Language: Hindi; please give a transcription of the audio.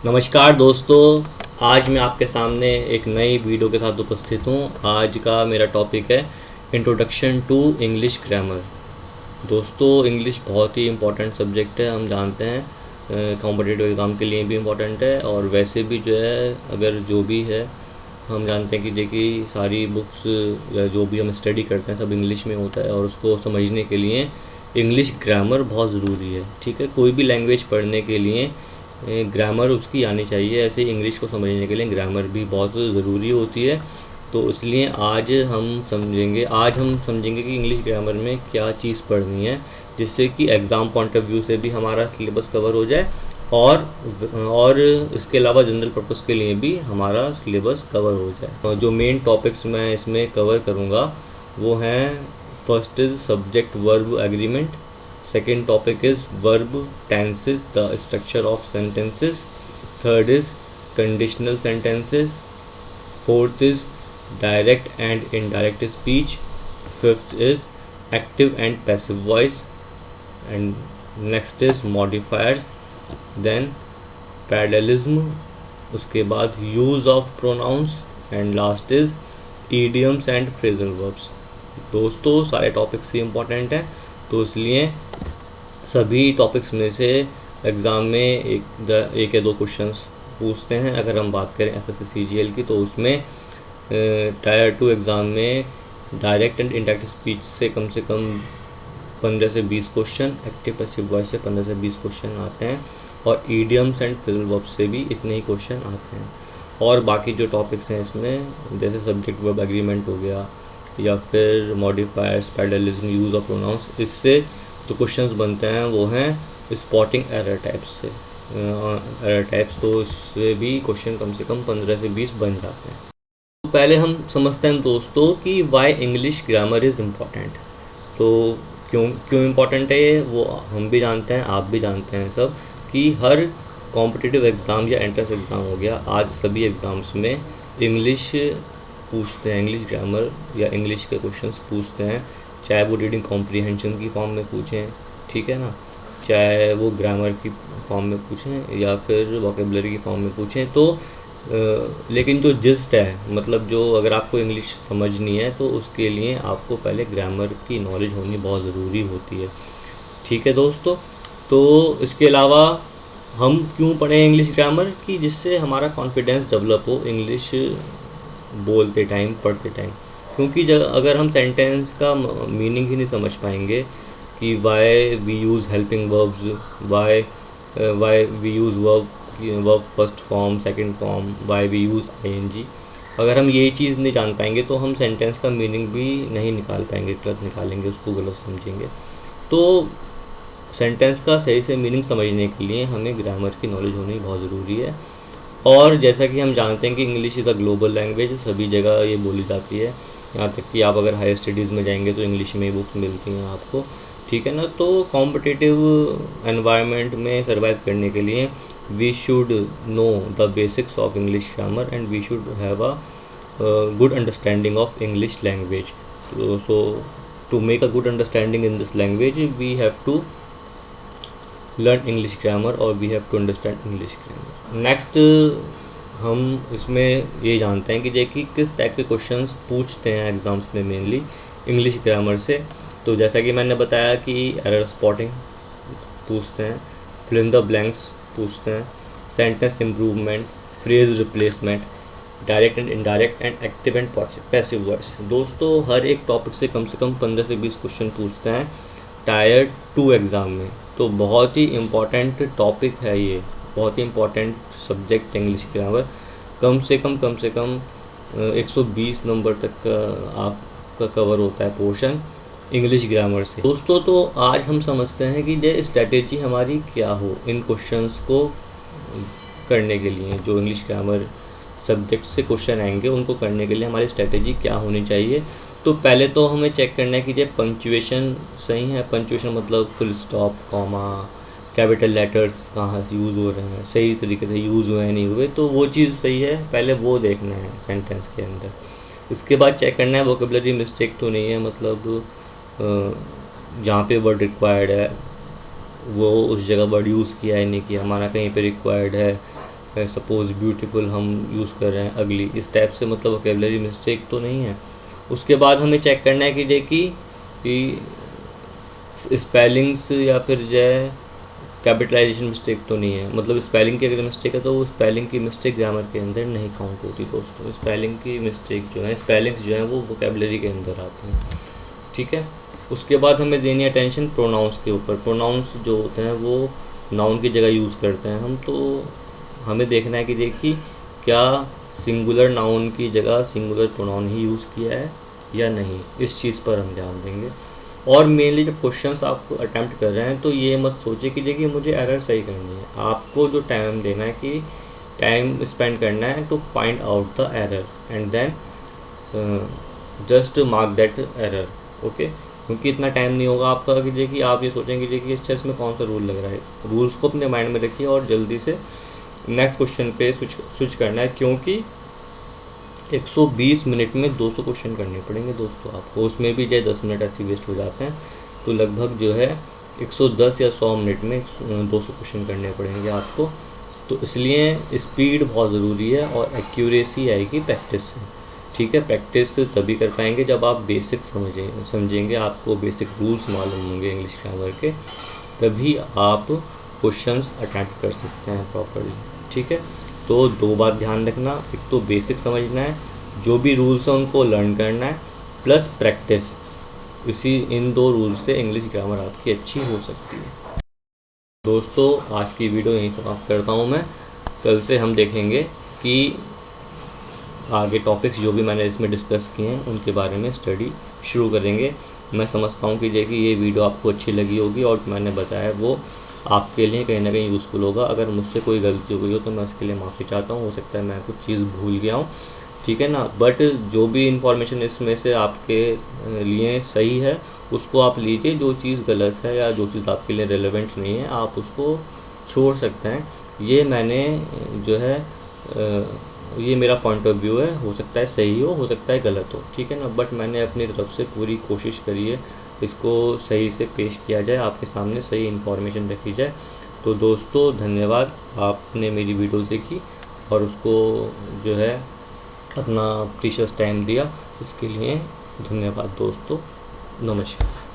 नमस्कार दोस्तों, आज मैं आपके सामने एक नई वीडियो के साथ उपस्थित हूँ। आज का मेरा टॉपिक है इंट्रोडक्शन टू इंग्लिश ग्रामर। दोस्तों, इंग्लिश बहुत ही इम्पोर्टेंट सब्जेक्ट है, हम जानते हैं। कॉम्पिटिटिव एग्ज़ाम के लिए भी इम्पोर्टेंट है और वैसे भी जो है अगर जो भी है हम जानते हैं कि देखिए सारी बुक्स या जो भी हम स्टडी करते हैं सब इंग्लिश में होता है और उसको समझने के लिए इंग्लिश ग्रामर बहुत ज़रूरी है। ठीक है, कोई भी लैंग्वेज पढ़ने के लिए ग्रामर उसकी आनी चाहिए। ऐसे इंग्लिश को समझने के लिए ग्रामर भी बहुत ज़रूरी होती है। तो इसलिए आज हम समझेंगे कि इंग्लिश ग्रामर में क्या चीज़ पढ़नी है, जिससे कि एग्ज़ाम पॉइंट ऑफ व्यू से भी हमारा सिलेबस कवर हो जाए और इसके अलावा जनरल पर्पस के लिए भी हमारा सिलेबस कवर हो जाए। और जो मेन टॉपिक्स मैं इसमें कवर करूँगा वो हैं, first is subject verb agreement, second topic is verb tenses, the structure of sentences, third is conditional sentences, fourth is direct and indirect speech, fifth is active and passive voice, and next is modifiers, then parallelism, उसके बाद use of pronouns, and last is idioms and phrasal verbs। दोस्तों, सारे टॉपिक्स ही इम्पोर्टेंट हैं, तो इसलिए सभी टॉपिक्स में से एग्ज़ाम में एक या दो क्वेश्चंस पूछते हैं। अगर हम बात करें एसएससी सीजीएल की, तो उसमें टायर 2 एग्ज़ाम में डायरेक्ट एंड इनडायरेक्ट स्पीच से कम 15 से 20 क्वेश्चन, एक्टिव पैसिव वॉइस से 15 से 20 क्वेश्चन आते हैं और ईडियम्स एंड फ्रेजल वर्ब्स से भी इतने ही क्वेश्चन आते हैं। और बाकी जो टॉपिक्स हैं इसमें, जैसे सब्जेक्ट वर्ब एग्रीमेंट हो गया या फिर modifiers, parallelism, use of pronouns, इससे जो क्वेश्चंस बनते हैं वो हैं स्पॉटिंग एरर टाइप्स से। एरर टाइप्स, तो इससे भी क्वेश्चन कम से कम 15 से 20 बन जाते हैं। तो पहले हम समझते हैं दोस्तों कि why English grammar is important. तो क्यों इम्पॉर्टेंट है ये, वो हम भी जानते हैं, आप भी जानते हैं सब, कि हर कॉम्पिटिटिव एग्ज़ाम या एंट्रेंस एग्ज़ाम हो गया, आज सभी एग्ज़ाम्स में इंग्लिश पूछते हैं, इंग्लिश ग्रामर या इंग्लिश के क्वेश्चंस पूछते हैं, चाहे वो रीडिंग कॉम्प्रीहेंशन की फॉर्म में पूछें, ठीक है ना, चाहे वो ग्रामर की फॉर्म में पूछें या फिर वोकेबलरी की फॉर्म में पूछें। तो लेकिन जो जिस्ट है, मतलब जो अगर आपको इंग्लिश समझनी है तो उसके लिए आपको पहले ग्रामर की नॉलेज होनी बहुत ज़रूरी होती है। ठीक है दोस्तों, तो इसके अलावा हम क्यों पढ़ें इंग्लिश ग्रामर की, जिससे हमारा कॉन्फिडेंस डेवलप हो इंग्लिश बोलते टाइम, पढ़ते टाइम। क्योंकि अगर हम सेंटेंस का मीनिंग ही नहीं समझ पाएंगे कि why we use helping verbs, why we use verb first form, second form, why we use ING, अगर हम ये चीज़ नहीं जान पाएंगे तो हम सेंटेंस का मीनिंग भी नहीं निकाल पाएंगे, गलत निकालेंगे, उसको गलत समझेंगे। तो सेंटेंस का सही से मीनिंग समझने के लिए हमें ग्रामर की नॉलेज होनी बहुत ज़रूरी है। और जैसा कि हम जानते हैं कि English is a global language, सभी जगह ये बोली जाती है, यहाँ तक कि आप अगर हायर स्टडीज़ में जाएंगे तो इंग्लिश में बुक्स मिलती हैं आपको, ठीक है ना। तो कॉम्पिटिटिव एनवायरनमेंट में सर्वाइव करने के लिए we should know the basics of English grammar and we should have a good understanding of English language. So to make a good understanding in this language we have to learn English grammar और we have to understand English grammar. Next हम इसमें ये जानते हैं कि देखिए किस टाइप के क्वेश्चंस पूछते हैं एग्ज़ाम्स में मेनली इंग्लिश ग्रामर से। तो जैसा कि मैंने बताया कि एरर स्पॉटिंग पूछते हैं, फिल इन द ब्लैंक्स पूछते हैं, sentence improvement, phrase replacement, direct and indirect and active and passive voice. दोस्तों, हर एक टॉपिक से कम 15 से 20 क्वेश्चन पूछते हैं टायर 2 एग्ज़ाम में। तो बहुत ही इम्पॉर्टेंट टॉपिक है ये, बहुत ही इम्पॉर्टेंट सब्जेक्ट इंग्लिश ग्रामर। कम से कम 120 नंबर तक का आपका कवर होता है पोर्शन इंग्लिश ग्रामर से। दोस्तों, तो आज हम समझते हैं कि ये स्ट्रैटेजी हमारी क्या हो इन क्वेश्चंस को करने के लिए। जो इंग्लिश ग्रामर सब्जेक्ट से क्वेश्चन आएंगे उनको करने के लिए हमारी स्ट्रैटेजी क्या होनी चाहिए। तो पहले तो हमें चेक करना है कि ये पंक्चुएशन सही है। पंक्चुएशन मतलब full stop, comma, capital letters कहाँ से यूज़ हो रहे हैं, सही तरीके से यूज़ हुए हैं नहीं हुए, तो वो चीज़ सही है, पहले वो देखना है सेंटेंस के अंदर। इसके बाद चेक करना है वोकेबलरी मिस्टेक तो नहीं है, मतलब जहाँ पे वर्ड रिक्वायर्ड है वो उस जगह वर्ड यूज़ किया है नहीं किया, हमारा कहीं पे रिक्वायर्ड है सपोज ब्यूटीफुल हम यूज़ कर रहे हैं अगली, इस टाइप से मतलब वोकेबलरी मिस्टेक तो नहीं है। उसके बाद हमें चेक करना है कि देखिए कि स्पेलिंग्स या फिर जो है कैपिटलाइजेशन मिस्टेक तो नहीं है। मतलब स्पेलिंग की अगर मिस्टेक है तो वो स्पेलिंग की मिस्टेक ग्रामर के अंदर नहीं काउंट होती दोस्तों। स्पेलिंग की मिस्टेक जो है, स्पेलिंग्स जो हैं वो वोकेबलरी के अंदर आते हैं, ठीक है। उसके बाद हमें देनी है अटेंशन प्रोनाउंस के ऊपर। प्रोनाउंस जो होते हैं वो नाउन की जगह यूज़ करते हैं हम, तो हमें देखना है कि देखिए क्या सिंगुलर नाउन की जगह सिंगुलर प्रोनाउन ही यूज़ किया है या नहीं, इस चीज़ पर हम ध्यान देंगे। और मेनली जब क्वेश्चंस आप अटैम्प्ट कर रहे हैं तो ये मत सोचिए कि देखिए मुझे एरर सही करनी है। आपको जो टाइम देना है कि टाइम स्पेंड करना है to find out the error and then just mark that error, okay. क्योंकि इतना टाइम नहीं होगा आपका कि देखिए आप ये सोचेंगे देखिए अच्छा इसमें कौन सा रूल लग रहा है। रूल्स को अपने माइंड में रखिए और जल्दी से नेक्स्ट क्वेश्चन पे स्विच करना है, क्योंकि 120 मिनट में 200 क्वेश्चन करने पड़ेंगे दोस्तों आपको। उसमें भी चाहे 10 मिनट ऐसे वेस्ट हो जाते हैं, तो लगभग जो है 110 या 100 मिनट में 200 क्वेश्चन करने पड़ेंगे आपको। तो इसलिए स्पीड बहुत ज़रूरी है और एक्यूरेसी आएगी प्रैक्टिस से, ठीक है। प्रैक्टिस तभी कर पाएंगे जब आप बेसिक समझेंगे, आपको बेसिक रूल्स मालूम होंगे इंग्लिश ग्रामर के, तभी आप क्वेश्चंस अटेम्प्ट कर सकते हैं प्रॉपरली, ठीक है। तो 2 बात ध्यान रखना, एक तो बेसिक समझना है, जो भी रूल्स हैं उनको लर्न करना है, प्लस प्रैक्टिस। इन 2 रूल्स से इंग्लिश ग्रामर आपकी अच्छी हो सकती है। दोस्तों आज की वीडियो यहीं समाप्त करता हूँ मैं। कल से हम देखेंगे कि आगे टॉपिक्स जो भी मैंने इसमें डिस्कस किए हैं उनके बारे में स्टडी शुरू करेंगे। मैं समझता हूँ कि देखिए ये वीडियो आपको अच्छी लगी होगी और जो मैंने बताया वो आपके लिए कहीं ना कहीं यूज़फुल होगा। अगर मुझसे कोई गलती हो गई हो तो मैं उसके लिए माफ़ी चाहता हूँ, हो सकता है मैं कुछ चीज़ भूल गया हूँ, ठीक है ना। बट जो भी इन्फॉर्मेशन इसमें से आपके लिए सही है उसको आप लीजिए, जो चीज़ गलत है या जो चीज़ आपके लिए रेलेवेंट नहीं है आप उसको छोड़ सकते हैं। ये मैंने जो है ये मेरा पॉइंट ऑफ व्यू है, हो सकता है सही हो सकता है गलत हो, ठीक है ना। बट मैंने अपनी तरफ से पूरी कोशिश करी है इसको सही से पेश किया जाए, आपके सामने सही इन्फॉर्मेशन रखी जाए। तो दोस्तों धन्यवाद, आपने मेरी वीडियो देखी और उसको जो है अपना प्रीशियस टाइम दिया, इसके लिए धन्यवाद दोस्तों। नमस्कार।